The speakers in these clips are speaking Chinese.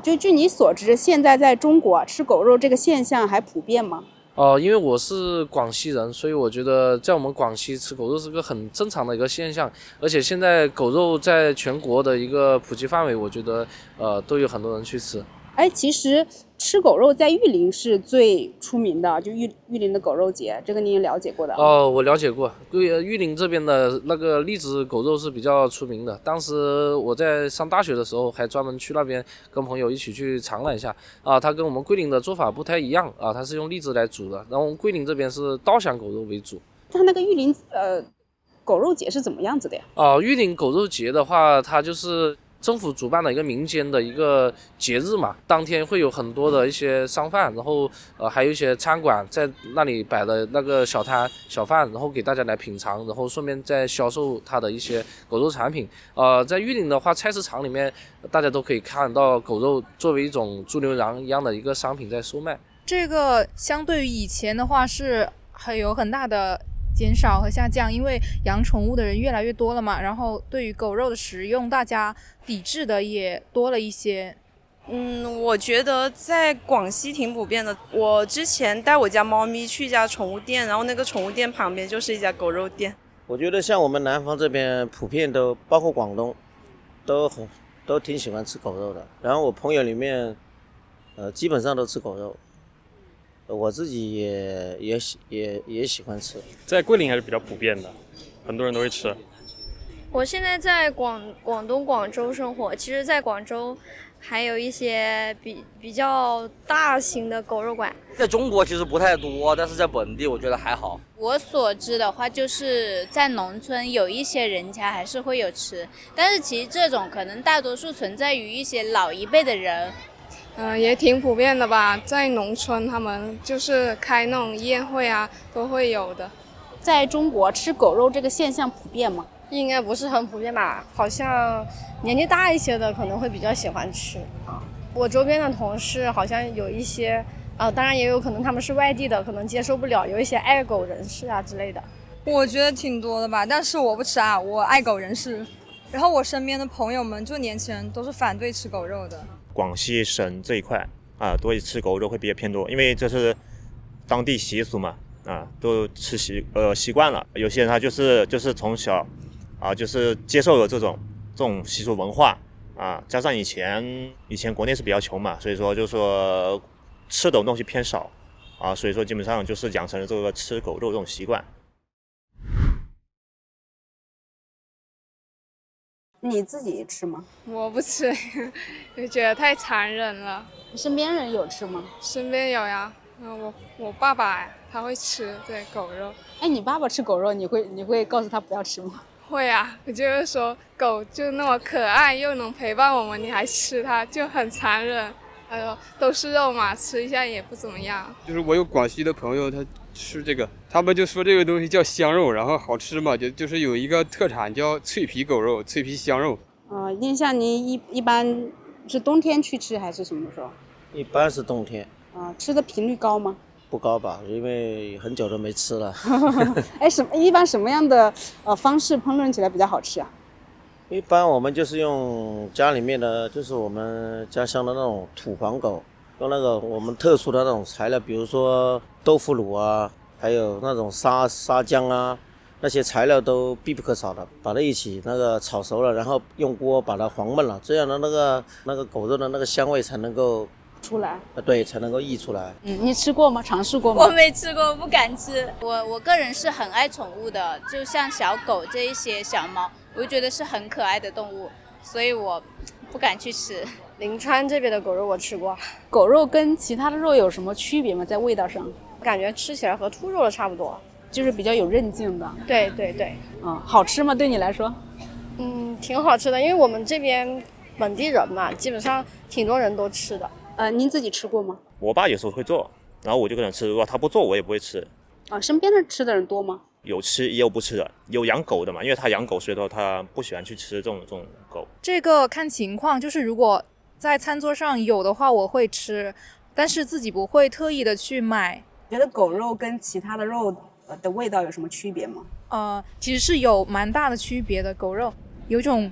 就据你所知，现在在中国吃狗肉这个现象还普遍吗？因为我是广西人，所以我觉得在我们广西吃狗肉是个很正常的一个现象，而且现在狗肉在全国的一个普及范围，我觉得都有很多人去吃。其实吃狗肉在玉林是最出名的，就玉林的狗肉节，这个你也了解过的。我了解过，玉林这边的那个荔枝狗肉是比较出名的。当时我在上大学的时候，还专门去那边跟朋友一起去尝了一下它跟我们桂林的做法不太一样它是用荔枝来煮的，然后桂林这边是稻香狗肉为主。它那个玉林狗肉节是怎么样子的呀？玉林狗肉节的话，它就是政府主办的一个民间的一个节日嘛，当天会有很多的一些商贩，然后还有一些餐馆在那里摆的那个小摊小贩，然后给大家来品尝，然后顺便再销售它的一些狗肉产品。在玉林的话，菜市场里面大家都可以看到狗肉作为一种猪牛羊一样的一个商品在售卖。这个相对于以前的话是有很大的减少和下降，因为养宠物的人越来越多了嘛，然后对于狗肉的食用，大家抵制的也多了一些。我觉得在广西挺普遍的。我之前带我家猫咪去一家宠物店，然后那个宠物店旁边就是一家狗肉店。我觉得像我们南方这边普遍都，包括广东，都挺喜欢吃狗肉的。然后我朋友里面，基本上都吃狗肉。我自己也喜欢吃，在桂林还是比较普遍的，很多人都会吃。我现在在广东广州生活，其实在广州还有一些比较大型的狗肉馆。在中国其实不太多，但是在本地我觉得还好。我所知的话，就是在农村有一些人家还是会有吃，但是其实这种可能大多数存在于一些老一辈的人。也挺普遍的吧，在农村他们就是开那种宴会啊，都会有的。在中国吃狗肉这个现象普遍吗？应该不是很普遍吧，好像年纪大一些的可能会比较喜欢吃我周边的同事好像有一些当然也有可能他们是外地的，可能接受不了，有一些爱狗人士啊之类的。我觉得挺多的吧，但是我不吃我爱狗人士。然后我身边的朋友们就年轻人都是反对吃狗肉的。广西省这一块都会吃狗肉会比较偏多，因为这是当地习俗嘛都吃习惯了。有些人他就是从小就是接受了这种习俗文化加上以前国内是比较穷嘛，所以说就说吃的东西偏少所以说基本上就是养成了这个吃狗肉这种习惯。你自己吃吗？我不吃，就觉得太残忍了。你身边人有吃吗？身边有呀，我爸爸他会吃对狗肉。你爸爸吃狗肉，你会告诉他不要吃吗？会啊，我就是说狗就那么可爱又能陪伴我们，你还吃它就很残忍。他说都是肉嘛，吃一下也不怎么样。就是我有广西的朋友，他吃这个，他们就说这个东西叫香肉，然后好吃嘛，就是有一个特产叫脆皮狗肉、脆皮香肉。印象你一般是冬天去吃还是什么时候？一般是冬天。吃的频率高吗？不高吧，因为很久都没吃了。一般什么样的方式烹饪起来比较好吃啊？一般我们就是用家里面的，就是我们家乡的那种土黄狗，用那个我们特殊的那种材料，比如说豆腐乳还有那种沙姜那些材料都必不可少的，把它一起那个炒熟了，然后用锅把它黄焖了，这样的那个狗肉的那个香味才能够出来，对，才能够溢出来。你吃过吗？尝试过吗？我没吃过，不敢吃。我个人是很爱宠物的，就像小狗这一些小猫，我就觉得是很可爱的动物，所以我不敢去吃。临川这边的狗肉我吃过。狗肉跟其他的肉有什么区别吗？在味道上？感觉吃起来和兔肉的差不多，就是比较有韧劲的。对对对。好吃吗？对你来说？挺好吃的，因为我们这边本地人嘛，基本上挺多人都吃的。您自己吃过吗？我爸有时候会做，然后我就跟他吃，如果他不做我也不会吃。身边的吃的人多吗？有吃也有不吃的，有养狗的嘛，因为他养狗，所以说他不喜欢去吃这种狗。这个看情况，就是如果在餐桌上有的话我会吃，但是自己不会特意的去买。觉得狗肉跟其他的肉的味道有什么区别吗？其实是有蛮大的区别的。狗肉有一种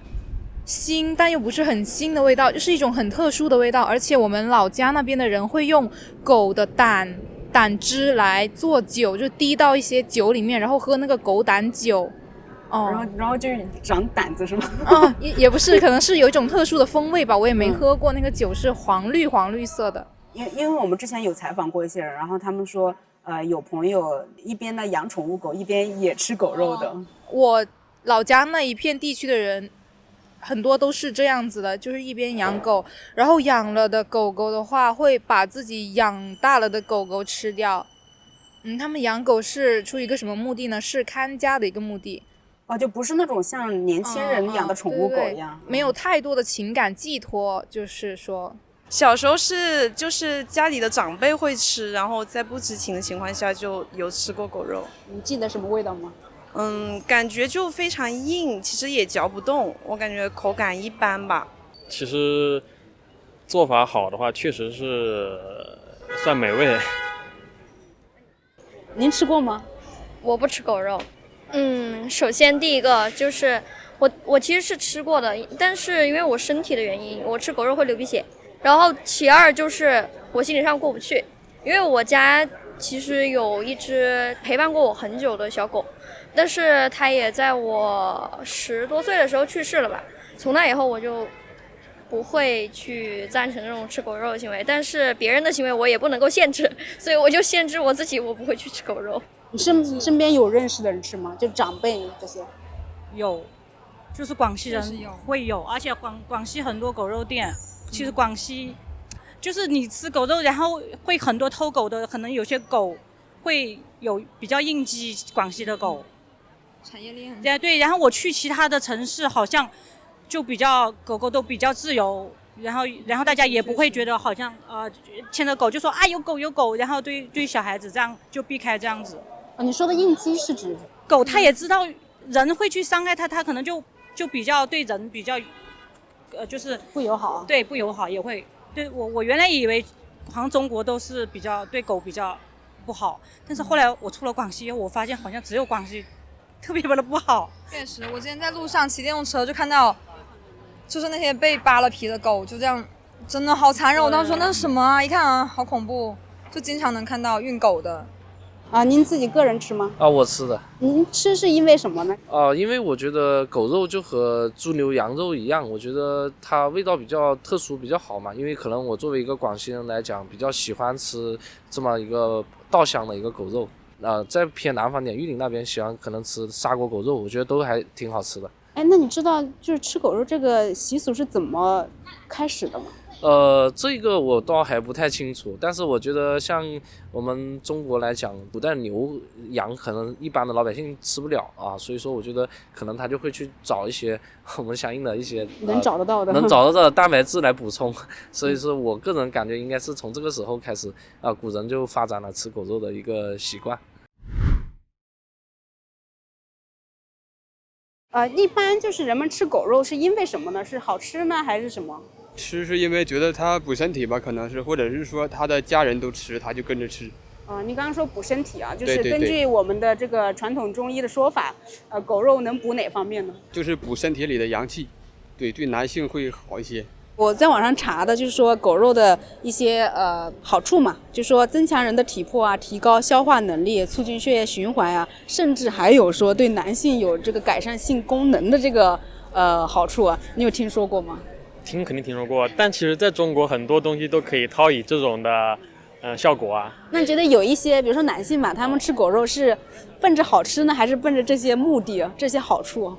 腥但又不是很腥的味道，就是一种很特殊的味道。而且我们老家那边的人会用狗的胆汁来做酒，就滴到一些酒里面，然后喝那个狗胆酒。然后就是长胆子是吗？也不是，可能是有一种特殊的风味吧，我也没喝过。那个酒是黄绿色的。因为我们之前有采访过一些人，然后他们说，有朋友一边呢养宠物狗，一边也吃狗肉的。我老家那一片地区的人，很多都是这样子的，就是一边养狗，然后养了的狗狗的话，会把自己养大了的狗狗吃掉。他们养狗是出于一个什么目的呢？是看家的一个目的。就不是那种像年轻人养的宠物狗一样，没有太多的情感寄托，就是说。小时候就是家里的长辈会吃，然后在不知情的情况下就有吃过狗肉。你记得什么味道吗？感觉就非常硬，其实也嚼不动，我感觉口感一般吧。其实做法好的话，确实是算美味。您吃过吗？我不吃狗肉。首先第一个就是我其实是吃过的，但是因为我身体的原因，我吃狗肉会流鼻血。然后其二就是我心理上过不去，因为我家其实有一只陪伴过我很久的小狗，但是它也在我10多岁的时候去世了吧。从那以后我就不会去赞成这种吃狗肉的行为，但是别人的行为我也不能够限制，所以我就限制我自己，我不会去吃狗肉。你身边有认识的人吃吗？就长辈这些？有，就是广西人会有，而且广西很多狗肉店。其实广西就是你吃狗肉，然后会很多偷狗的，可能有些狗会有比较应激，广西的狗产业链。对，然后我去其他的城市，好像就比较狗狗都比较自由，然后大家也不会觉得好像牵着狗就说啊有狗，然后对小孩子这样就避开这样子。你说的应激是指狗它也知道人会去伤害它可能就比较对人比较就是不友好。对，不友好也会。对，我原来以为好像中国都是比较对狗比较不好，但是后来我出了广西，我发现好像只有广西特别的不好。确实，我之前在路上骑电动车就看到，就是那些被扒了皮的狗就这样，真的好残忍。我当时说那是什么啊？一看啊，好恐怖，就经常能看到运狗的。您自己个人吃吗？我吃的。您吃是因为什么呢？因为我觉得狗肉就和猪牛羊肉一样，我觉得它味道比较特殊，比较好嘛。因为可能我作为一个广西人来讲，比较喜欢吃这么一个稻香的一个狗肉。再偏南方点，玉林那边喜欢可能吃砂锅狗肉，我觉得都还挺好吃的。那你知道就是吃狗肉这个习俗是怎么开始的吗？这个我倒还不太清楚，但是我觉得像我们中国来讲，古代牛羊可能一般的老百姓吃不了啊，所以说我觉得可能他就会去找一些我们相应的一些能找得到的蛋白质来补充，所以说我个人感觉应该是从这个时候开始古人就发展了吃狗肉的一个习惯。一般就是人们吃狗肉是因为什么呢？是好吃呢，还是什么？吃是因为觉得它补身体吧，可能是，或者是说他的家人都吃，他就跟着吃。你刚刚说补身体啊，就是根据我们的这个传统中医的说法，狗肉能补哪方面呢？就是补身体里的阳气，对男性会好一些。我在网上查的，就是说狗肉的一些好处嘛，就是说增强人的体魄啊，提高消化能力，促进血液循环啊，甚至还有说对男性有这个改善性功能的这个好处啊，你有听说过吗？肯定听说过，但其实在中国很多东西都可以套以这种的效果啊。那你觉得有一些比如说男性嘛，他们吃狗肉是奔着好吃呢，还是奔着这些目的这些好处？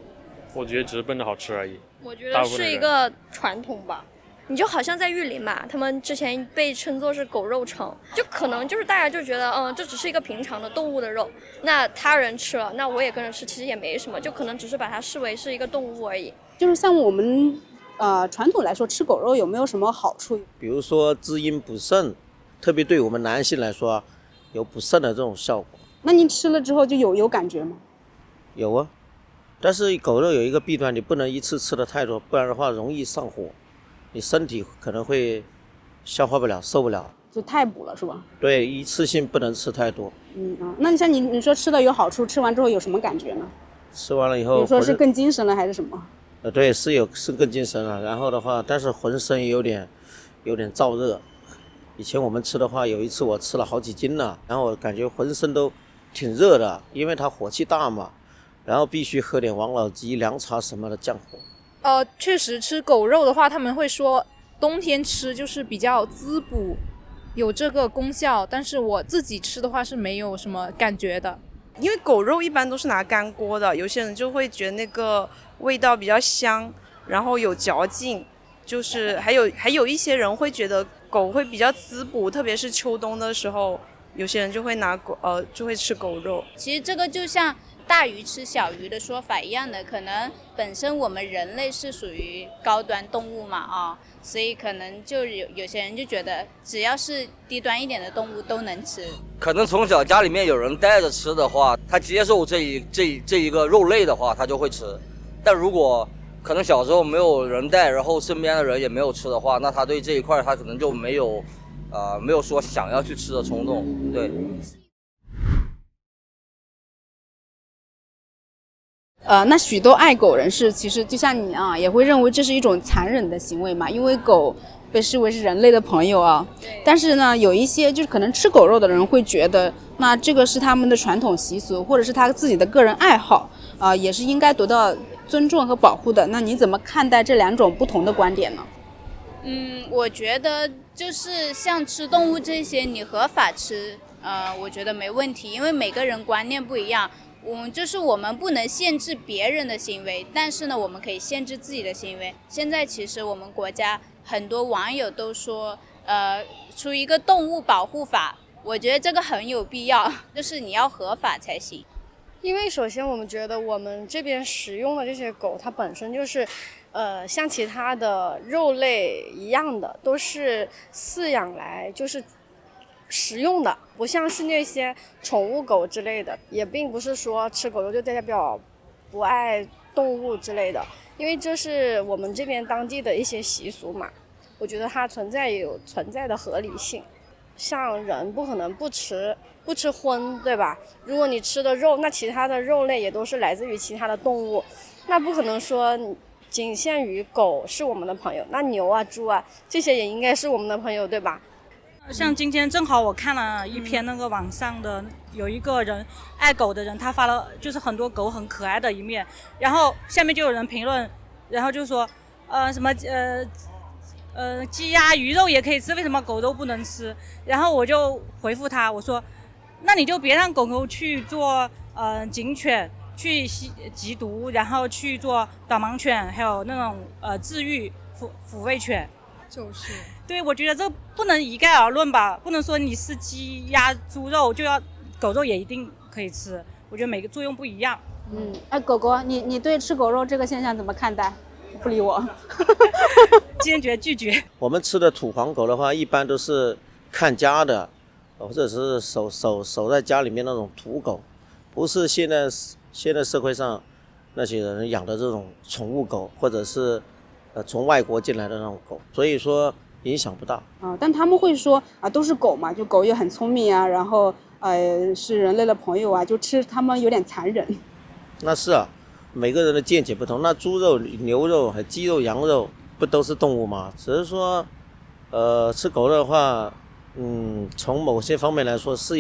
我觉得只是奔着好吃而已。我觉得是一个传统吧。你就好像在玉林嘛，他们之前被称作是狗肉城，就可能就是大家就觉得这只是一个平常的动物的肉，那他人吃了，那我也跟着吃，其实也没什么，就可能只是把它视为是一个动物而已。就是像我们传统来说，吃狗肉有没有什么好处？比如说滋阴补肾，特别对我们男性来说有补肾的这种效果。那您吃了之后就有感觉吗？有啊，但是狗肉有一个弊端，你不能一次吃的太多，不然的话容易上火，你身体可能会消化不了，受不了。就太补了是吧？对，一次性不能吃太多。那你像你说吃的有好处，吃完之后有什么感觉呢？吃完了以后，比如说是更精神了还是什么？对，是更精神了。然后的话，但是浑身有点燥热。以前我们吃的话，有一次我吃了好几斤了，然后我感觉浑身都挺热的，因为它火气大嘛。然后必须喝点王老吉、凉茶什么的降火。确实吃狗肉的话，他们会说冬天吃就是比较滋补，有这个功效。但是我自己吃的话是没有什么感觉的，因为狗肉一般都是拿干锅的，有些人就会觉得那个味道比较香，然后有嚼劲。就是还有一些人会觉得狗会比较滋补，特别是秋冬的时候，有些人就会就会吃狗肉。其实这个就像大鱼吃小鱼的说法一样的，可能本身我们人类是属于高端动物嘛所以可能就有些人就觉得只要是低端一点的动物都能吃。可能从小家里面有人带着吃的话，他接受这一个肉类的话，他就会吃。但如果可能小时候没有人带，然后身边的人也没有吃的话，那他对这一块他可能就没有说想要去吃的冲动。对。那许多爱狗人士其实就像你也会认为这是一种残忍的行为嘛，因为狗被视为是人类的朋友但是呢，有一些就是可能吃狗肉的人会觉得，那这个是他们的传统习俗，或者是他自己的个人爱好也是应该得到尊重和保护的。那你怎么看待这两种不同的观点呢？我觉得就是像吃动物这些，你合法吃，我觉得没问题，因为每个人观念不一样。就是我们不能限制别人的行为，但是呢，我们可以限制自己的行为。现在其实我们国家很多网友都说，出一个动物保护法，我觉得这个很有必要，就是你要合法才行。因为首先我们觉得我们这边食用的这些狗，它本身就是，像其他的肉类一样的，都是饲养来就是食用的，不像是那些宠物狗之类的，也并不是说吃狗肉就代表不爱动物之类的，因为这是我们这边当地的一些习俗嘛，我觉得它存在的合理性。像人不可能不吃荤，对吧？如果你吃的肉，那其他的肉类也都是来自于其他的动物，那不可能说仅限于狗是我们的朋友，那牛啊、猪啊这些也应该是我们的朋友，对吧？像今天正好我看了一篇那个网上的有一个人爱狗的人，他发了就是很多狗很可爱的一面，然后下面就有人评论，然后就说什么鸡鸭鱼肉也可以吃，为什么狗肉不能吃？然后我就回复他，我说那你就别让狗狗去做警犬，去缉毒，然后去做导盲犬，还有那种治愈抚慰犬。就是对，我觉得这不能一概而论吧，不能说你吃鸡鸭猪肉就要狗肉也一定可以吃，我觉得每个作用不一样。狗狗，你对吃狗肉这个现象怎么看待？不理我，坚决拒绝。我们吃的土黄狗的话，一般都是看家的，或者是守在家里面那种土狗，不是现在社会上那些人养的这种宠物狗，或者是从外国进来的那种狗，所以说影响不大。但他们会说都是狗嘛，就狗也很聪明然后是人类的朋友就吃它们有点残忍。那是每个人的见解不同。那猪肉、牛肉、还鸡肉、羊肉不都是动物吗？只是说，吃狗肉的话，从某些方面来说是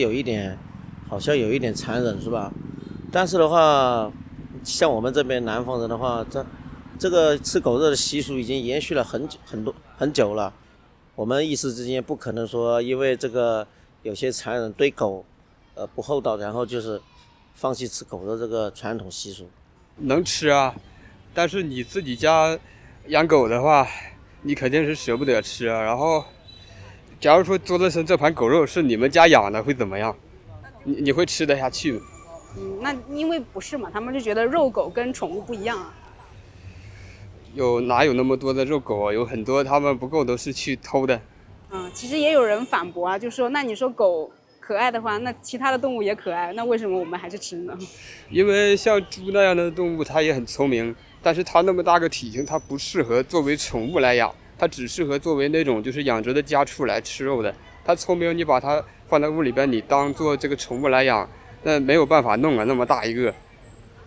好像有一点残忍，是吧？但是的话，像我们这边南方人的话，这个吃狗肉的习俗已经延续了很久了。我们一时之间不可能说因为这个有些残忍对狗不厚道，然后就是放弃吃狗肉这个传统习俗。能吃但是你自己家养狗的话，你肯定是舍不得吃然后假如说桌子上这盘狗肉是你们家养的，会怎么样？你会吃得下去吗？那因为不是嘛，他们就觉得肉狗跟宠物不一样哪有那么多的肉狗有很多他们不够都是去偷的。其实也有人反驳就说那你说狗可爱的话，那其他的动物也可爱，那为什么我们还是吃呢？因为像猪那样的动物它也很聪明，但是它那么大个体型，它不适合作为宠物来养，它只适合作为那种就是养殖的家畜来吃肉的。它聪明，你把它放在屋里边，你当做这个宠物来养，那没有办法弄那么大一个，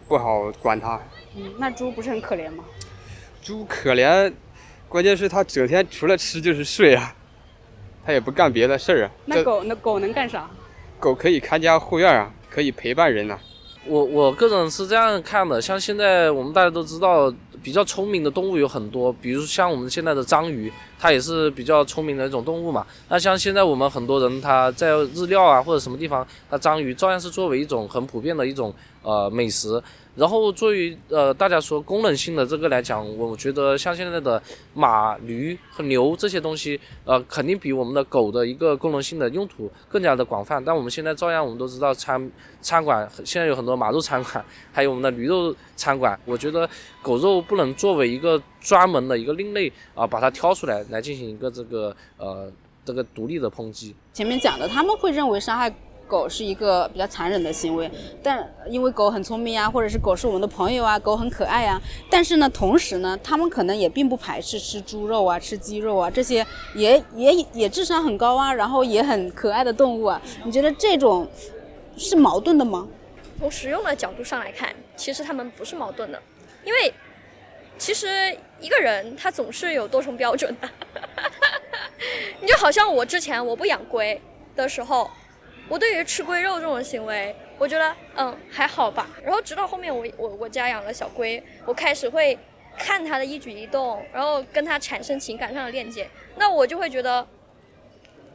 不好管它。那猪不是很可怜吗？猪可怜，关键是它整天除了吃就是睡啊，它也不干别的事儿啊。那狗能干啥？狗可以看家护院啊，可以陪伴人啊。我个人是这样看的，像现在我们大家都知道，比较聪明的动物有很多，比如像我们现在的章鱼，它也是比较聪明的一种动物嘛。那像现在我们很多人他在日料啊或者什么地方，那章鱼照样是作为一种很普遍的一种美食。然后作为大家说功能性的这个来讲，我觉得像现在的马、驴和牛这些东西，肯定比我们的狗的一个功能性的用途更加的广泛。但我们现在照样，我们都知道餐馆现在有很多马肉餐馆，还有我们的驴肉餐馆。我觉得狗肉不能作为一个专门的一个另类把它挑出来进行一个这个独立的抨击。前面讲的，他们会认为杀害狗是一个比较残忍的行为，但因为狗很聪明啊，或者是狗是我们的朋友啊，狗很可爱啊，但是呢，同时呢，他们可能也并不排斥吃猪肉啊、吃鸡肉啊，这些也智商很高啊，然后也很可爱的动物啊。你觉得这种是矛盾的吗？从实用的角度上来看，其实他们不是矛盾的，因为其实一个人他总是有多重标准的。你就好像我之前我不养龟的时候，我对于吃龟肉这种行为，我觉得还好吧。然后直到后面我家养了小龟，我开始会看它的一举一动，然后跟它产生情感上的链接，那我就会觉得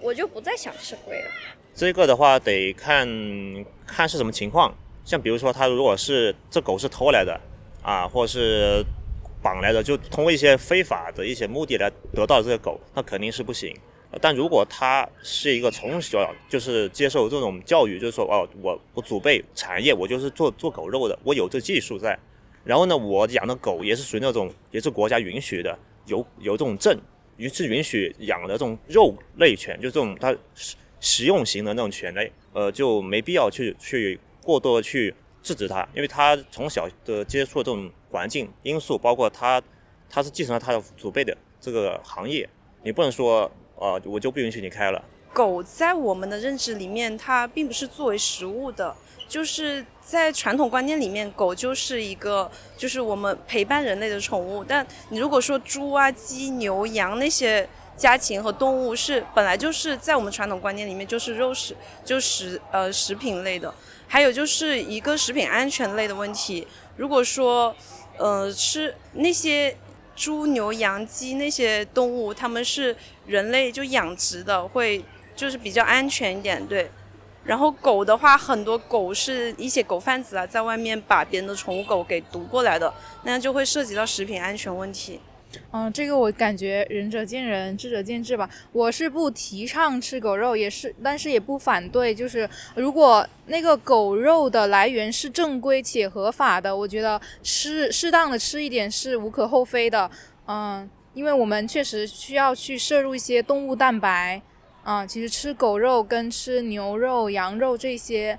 我就不再想吃龟了。这个的话得看是什么情况，像比如说它如果是这狗是偷来的啊，或者是绑来的，就通过一些非法的一些目的来得到这个狗，那肯定是不行。但如果他是一个从小就是接受这种教育，就是说我祖辈产业我就是做狗肉的，我有这技术在，然后呢我养的狗也是属于那种也是国家允许的，有这种证，是允许养的这种肉类犬，就这种它食用型的那种犬类，就没必要去过多的去制止它，因为它从小的接触的这种环境因素，包括它是继承了它的祖辈的这个行业，你不能说我就不允许你开了。狗在我们的认知里面，它并不是作为食物的，就是在传统观念里面，狗就是一个就是我们陪伴人类的宠物。但你如果说猪啊、鸡、牛、羊那些家禽和动物本来就是在我们传统观念里面就是肉食，食品类的。还有就是一个食品安全类的问题，如果说吃那些猪牛羊鸡那些动物，它们是人类就养殖的，会就是比较安全一点，对。然后狗的话，很多狗是一些狗贩子啊，在外面把别人的宠物狗给毒过来的，那样就会涉及到食品安全问题。这个我感觉仁者见仁，智者见智吧。我是不提倡吃狗肉，但是也不反对。就是如果那个狗肉的来源是正规且合法的，我觉得适当的吃一点是无可厚非的。因为我们确实需要去摄入一些动物蛋白。其实吃狗肉跟吃牛肉、羊肉这些，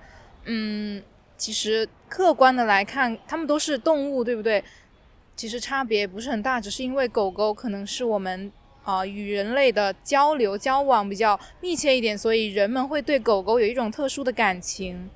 其实客观的来看，它们都是动物，对不对？其实差别不是很大，只是因为狗狗可能是我们与人类的交往比较密切一点，所以人们会对狗狗有一种特殊的感情。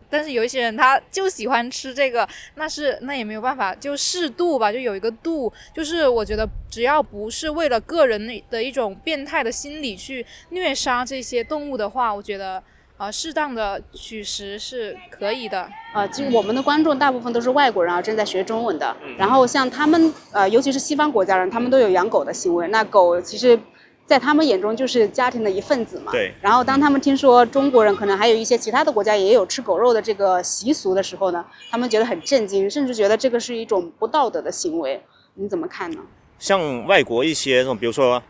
但是有一些人他就喜欢吃这个，那也没有办法，就适度吧，就有一个度。就是我觉得只要不是为了个人的一种变态的心理去虐杀这些动物的话，我觉得适当的取食是可以的。其实我们的观众大部分都是外国人啊，正在学中文的。然后像他们尤其是西方国家人，他们都有养狗的行为。那狗其实在他们眼中就是家庭的一份子嘛。对。然后当他们听说中国人可能还有一些其他的国家也有吃狗肉的这个习俗的时候呢，他们觉得很震惊，甚至觉得这个是一种不道德的行为。你怎么看呢？像外国一些这种，比如说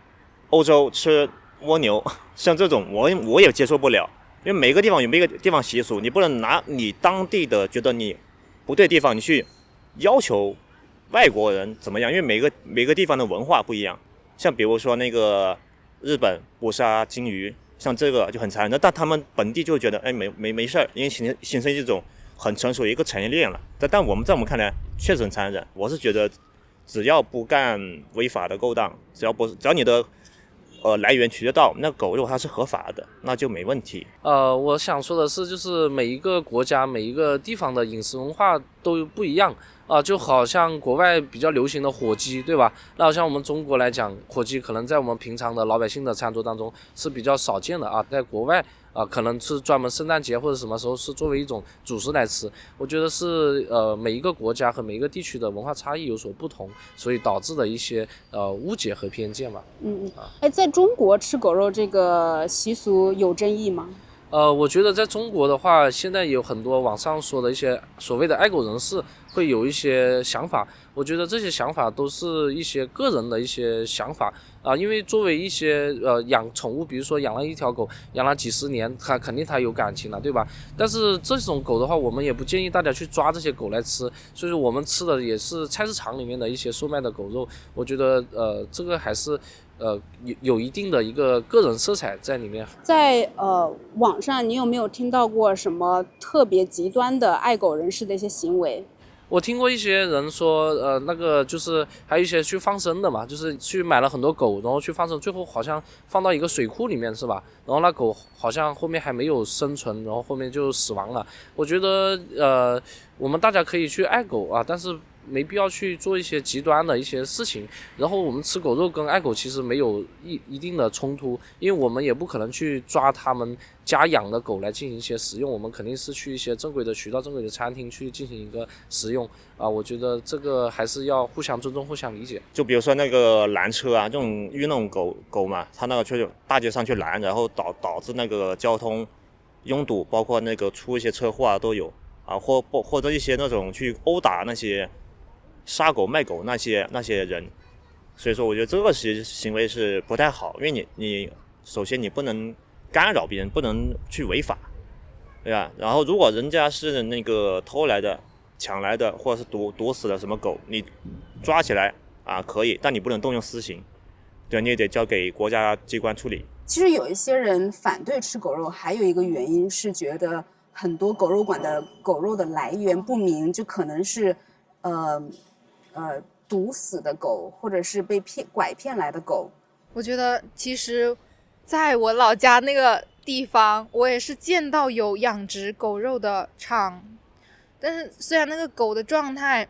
欧洲吃蜗牛，像这种我也接受不了。因为每个地方有每个地方习俗，你不能拿你当地的觉得你不对的地方，你去要求外国人怎么样？因为每个地方的文化不一样。像比如说那个日本捕杀鲸鱼，像这个就很残忍，但他们本地就觉得没事儿，因为形成一种很成熟的一个产业链了。但我们在我们看来确实很残忍。我是觉得只要不干违法的勾当，只要你的来源取得到，那狗肉它是合法的，那就没问题。我想说的是，就是每一个国家、每一个地方的饮食文化都不一样。就好像国外比较流行的火鸡，对吧？那好像我们中国来讲，火鸡可能在我们平常的老百姓的餐桌当中是比较少见的啊，在国外可能是专门圣诞节或者什么时候是作为一种主食来吃。我觉得是每一个国家和每一个地区的文化差异有所不同，所以导致的一些误解和偏见吧。在中国吃狗肉这个习俗有争议吗？我觉得在中国的话，现在有很多网上说的一些所谓的爱狗人士会有一些想法，我觉得这些想法都是一些个人的一些想法因为作为一些养宠物，比如说养了一条狗，养了几十年，它肯定它有感情了，对吧？但是这种狗的话，我们也不建议大家去抓这些狗来吃，所以说我们吃的也是菜市场里面的一些售卖的狗肉，我觉得这个还是有一定的一个个人色彩在里面。在网上你有没有听到过什么特别极端的爱狗人士的一些行为？我听过一些人说，那个就是还有一些去放生的嘛，就是去买了很多狗，然后去放生，最后好像放到一个水库里面，是吧？然后那狗好像后面还没有生存，然后后面就死亡了。我觉得我们大家可以去爱狗但是没必要去做一些极端的一些事情。然后我们吃狗肉跟爱狗其实没有一定的冲突，因为我们也不可能去抓他们家养的狗来进行一些食用，我们肯定是去一些正规的渠道、正规的餐厅去进行一个食用我觉得这个还是要互相尊重、互相理解。就比如说那个拦车这种遇那种狗嘛，它那个去大街上去拦，然后导致那个交通拥堵，包括那个出一些车祸都有或者一些那种去殴打那些杀狗卖狗那些人。所以说我觉得这个行为是不太好，因为你首先你不能干扰别人，不能去违法，对吧？然后如果人家是那个偷来的、抢来的，或者是毒死了什么狗，你抓起来可以，但你不能动用私刑，对，你也得交给国家机关处理。其实有一些人反对吃狗肉，还有一个原因是觉得很多狗肉馆的狗肉的来源不明，就可能是毒死的狗，或者是被拐骗来的狗。我觉得其实在我老家那个地方，我也是见到有养殖狗肉的场，但是虽然那个狗的状态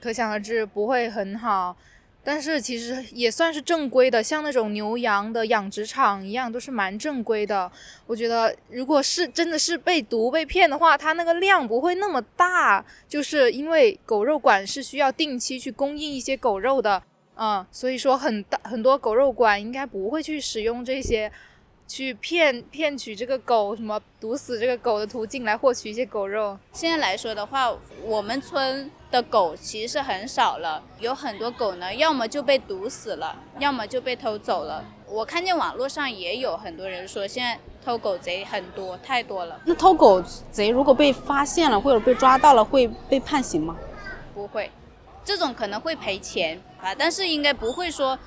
可想而知不会很好，但是其实也算是正规的，像那种牛羊的养殖场一样，都是蛮正规的。我觉得如果是真的是被毒被骗的话，它那个量不会那么大，就是因为狗肉馆是需要定期去供应一些狗肉的所以说很多狗肉馆应该不会去使用这些去骗取这个狗什么毒死这个狗的途径来获取一些狗肉。现在来说的话，我们村的狗其实是很少了，有很多狗呢，要么就被毒死了，要么就被偷走了。我看见网络上也有很多人说，现在偷狗贼很多，太多了。那偷狗贼如果被发现了或者被抓到了，会被判刑吗？不会，这种可能会赔钱但是应该不会说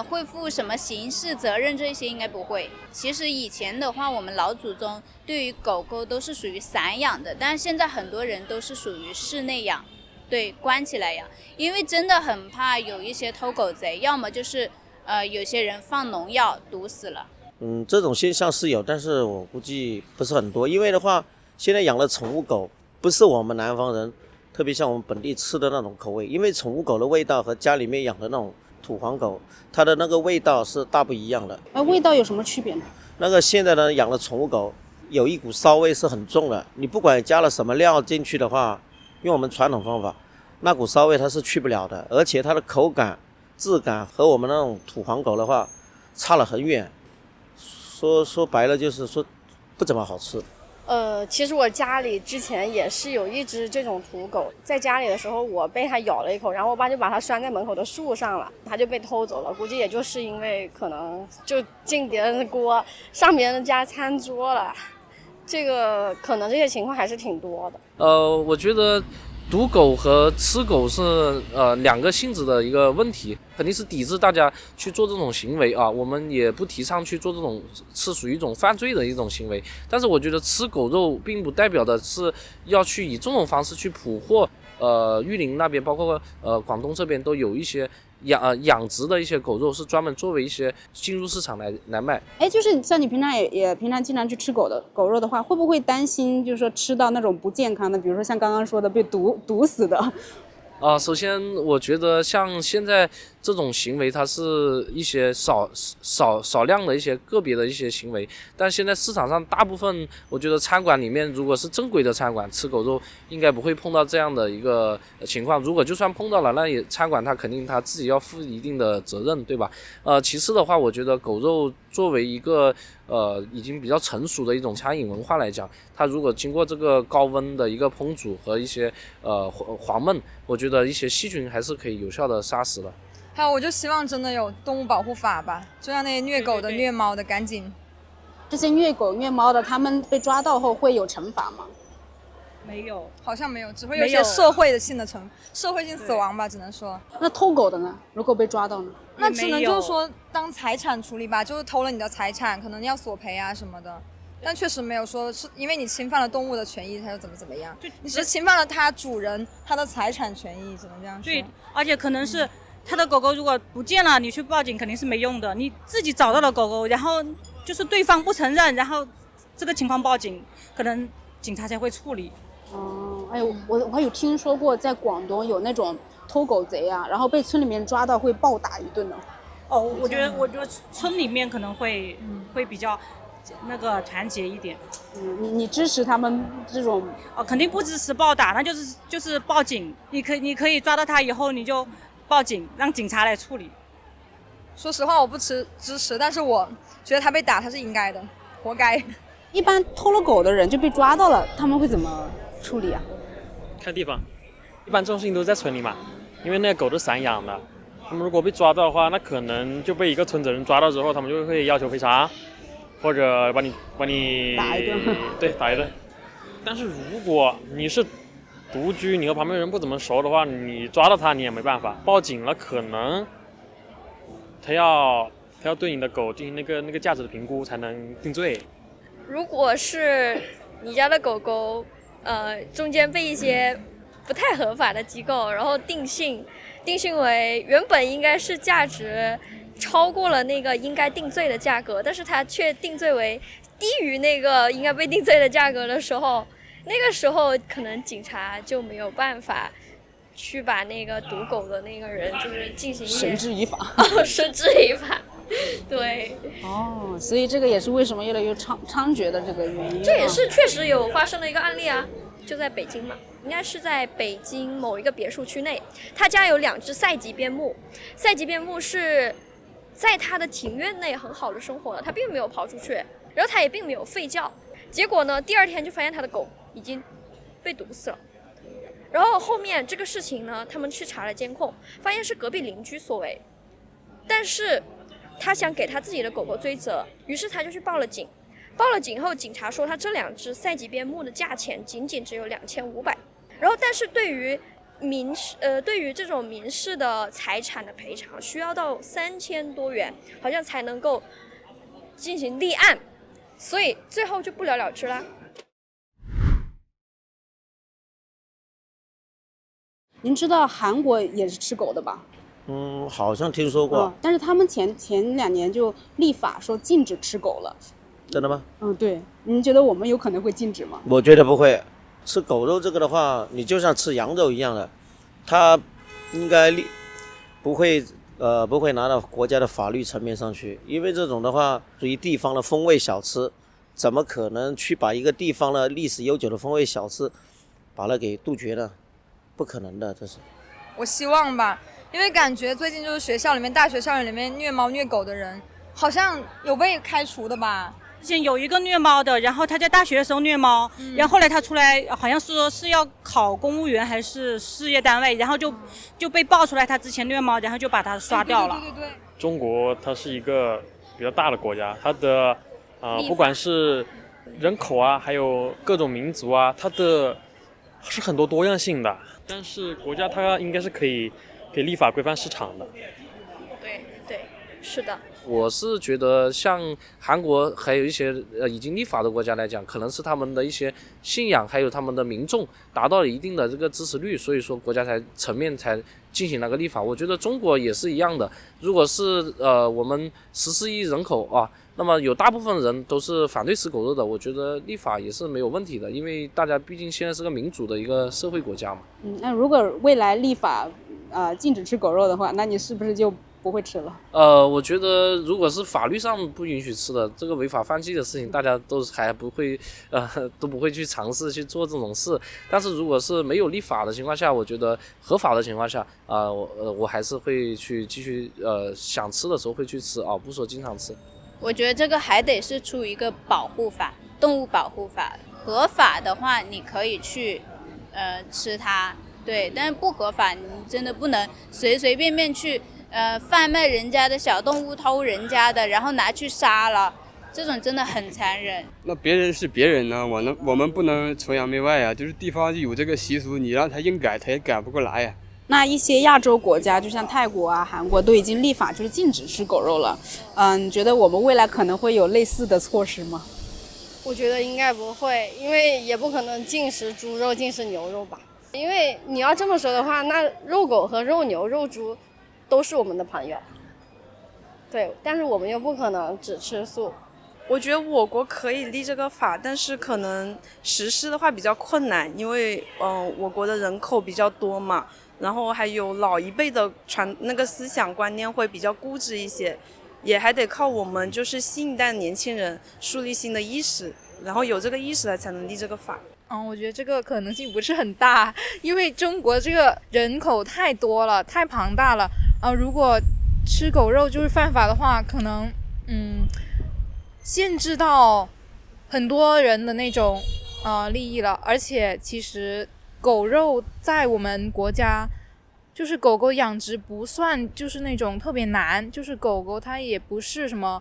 会负什么刑事责任，这些应该不会。其实以前的话，我们老祖宗对于狗狗都是属于散养的，但是现在很多人都是属于室内养，对，关起来养，因为真的很怕有一些偷狗贼，要么就是有些人放农药毒死了。这种现象是有，但是我估计不是很多，因为的话，现在养的宠物狗不是我们南方人，特别像我们本地吃的那种口味，因为宠物狗的味道和家里面养的那种土黄狗，它的那个味道是大不一样的。味道有什么区别呢？那个现在呢养的宠物狗有一股骚味是很重的，你不管加了什么料进去的话，用我们传统方法，那股骚味它是去不了的，而且它的口感、质感和我们那种土黄狗的话差了很远。说白了就是说不怎么好吃。其实我家里之前也是有一只这种土狗，在家里的时候我被它咬了一口，然后我爸就把它拴在门口的树上了，它就被偷走了。估计也就是因为可能就进别人的锅，上别人的家餐桌了，这个可能这些情况还是挺多的。我觉得毒狗和吃狗是两个性质的一个问题，肯定是抵制大家去做这种行为我们也不提倡去做这种是属于一种犯罪的一种行为。但是我觉得吃狗肉并不代表的是要去以这种方式去捕获。玉林那边包括广东这边都有一些养殖的一些狗肉是专门作为一些进入市场来卖。就是像你平常也平常经常去吃狗肉的话，会不会担心就是说吃到那种不健康的，比如说像刚刚说的被毒死的？首先我觉得像现在这种行为，它是一些少量的一些个别的一些行为，但现在市场上大部分，我觉得餐馆里面如果是正规的餐馆吃狗肉，应该不会碰到这样的一个情况。如果就算碰到了，那也餐馆它肯定他自己要负一定的责任，对吧？其次的话，我觉得狗肉作为一个已经比较成熟的一种餐饮文化来讲，它如果经过这个高温的一个烹煮和一些黄焖，我觉得一些细菌还是可以有效的杀死的。还有，我就希望真的有动物保护法吧，就像那些虐狗的、虐猫的，赶紧。这些虐狗虐猫的，他们被抓到后会有惩罚吗？没有，好像没有，只会有一些社会性死亡吧，只能说。那偷狗的呢？如果被抓到呢？那只能就是说当财产处理吧，就是偷了你的财产，可能要索赔啊什么的。但确实没有说是因为你侵犯了动物的权益，它就怎么样，你是侵犯了它主人他的财产权益，只能这样说。对，而且可能是他的狗狗如果不见了，你去报警肯定是没用的。你自己找到了狗狗，然后就是对方不承认，然后这个情况报警，可能警察才会处理。我还有听说过，在广东有那种偷狗贼啊，然后被村里面抓到会暴打一顿的。我觉得村里面可能会比较那个团结一点。你支持他们这种？肯定不支持暴打，那就是报警。你可以抓到他以后，你就报警，让警察来处理。说实话，我不支持，但是我觉得他被打他是应该的，活该。一般偷了狗的人就被抓到了，他们会怎么处理啊？看地方，一般这种事情都在村里嘛，因为那个狗是散养的，他们如果被抓到的话，那可能就被一个村子人抓到之后，他们就会要求赔偿，或者把你打一顿。对，打一顿。但是如果你是独居，你和旁边人不怎么熟的话，你抓到他你也没办法，报警了可能他要对你的狗进行那个价值的评估才能定罪。如果是你家的狗狗，中间被一些不太合法的机构，然后定性为原本应该是价值超过了那个应该定罪的价格，但是它却定罪为低于那个应该被定罪的价格的时候，那个时候可能警察就没有办法去把那个毒狗的那个人就是进行绳之以法。绳之以法。对。所以这个也是为什么越来越猖獗的这个原因。这也是确实有发生的一个案例啊，就在北京嘛，应该是在北京某一个别墅区内，他家有2只赛级边牧，赛级边牧是在他的庭院内很好的生活了，他并没有跑出去，然后他也并没有吠叫，结果呢，第2天就发现他的狗已经被毒死了。然后后面这个事情呢，他们去查了监控，发现是隔壁邻居所为，但是他想给他自己的狗狗追责，于是他就去报了警。报了警后，警察说他这2只赛级边牧的价钱仅只有2500，然后但是对于这种民事的财产的赔偿，需要到3000多元，好像才能够进行立案，所以最后就不了了之啦。您知道韩国也是吃狗的吧？好像听说过。但是他们前2年就立法说禁止吃狗了。真的吗？对。您觉得我们有可能会禁止吗？我觉得不会。吃狗肉这个的话，你就像吃羊肉一样的，它应该不会拿到国家的法律层面上去，因为这种的话属于地方的风味小吃，怎么可能去把一个地方的历史悠久的风味小吃把它给杜绝呢？不可能的，这是。我希望吧，因为感觉最近就是大学校园里面虐猫虐狗的人，好像有被开除的吧。之前有一个虐猫的，然后他在大学的时候虐猫，然后后来他出来，好像是说是要考公务员还是事业单位，然后就被爆出来他之前虐猫，然后就把他刷掉了。对。中国它是一个比较大的国家，它的不管是人口啊，还有各种民族啊，它的是很多多样性的。但是国家它应该是可以立法规范市场的。对。是的。我是觉得像韩国还有一些已经立法的国家来讲，可能是他们的一些信仰还有他们的民众达到了一定的这个支持率，所以说国家层面才进行了个立法。我觉得中国也是一样的，如果是我们14亿人口啊，那么有大部分人都是反对吃狗肉的，我觉得立法也是没有问题的，因为大家毕竟现在是个民主的一个社会国家嘛。那如果未来立法禁止吃狗肉的话，那你是不是就不会吃了？我觉得如果是法律上不允许吃的，这个违法犯纪的事情，大家都还不会都不会去尝试去做这种事。但是如果是没有立法的情况下，我觉得合法的情况下，我还是会去继续想吃的时候会去吃啊，不说经常吃。我觉得这个还得是出于一个保护法，动物保护法。合法的话，你可以去吃它，对，但是不合法，你真的不能随随便便去贩卖人家的小动物，偷人家的，然后拿去杀了，这种真的很残忍。那别人是别人呢，我们不能崇洋媚外啊，就是地方有这个习俗，你让他硬改，他也改不过来呀。那一些亚洲国家，就像泰国啊、韩国，都已经立法就是禁止吃狗肉了。你觉得我们未来可能会有类似的措施吗？我觉得应该不会，因为也不可能禁食猪肉、禁食牛肉吧。因为你要这么说的话，那肉狗和肉牛、肉猪都是我们的朋友。对，但是我们又不可能只吃素。我觉得我国可以立这个法，但是可能实施的话比较困难，因为我国的人口比较多嘛，然后还有老一辈的那个思想观念会比较固执一些，也还得靠我们就是新一代的年轻人树立新的意识，然后有这个意识了才能立这个法。我觉得这个可能性不是很大，因为中国这个人口太多了，太庞大了。如果吃狗肉就是犯法的话，可能限制到很多人的那种利益了。而且其实狗肉在我们国家，就是狗狗养殖不算就是那种特别难，就是狗狗它也不是什么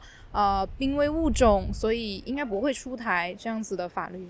濒危物种，所以应该不会出台这样子的法律。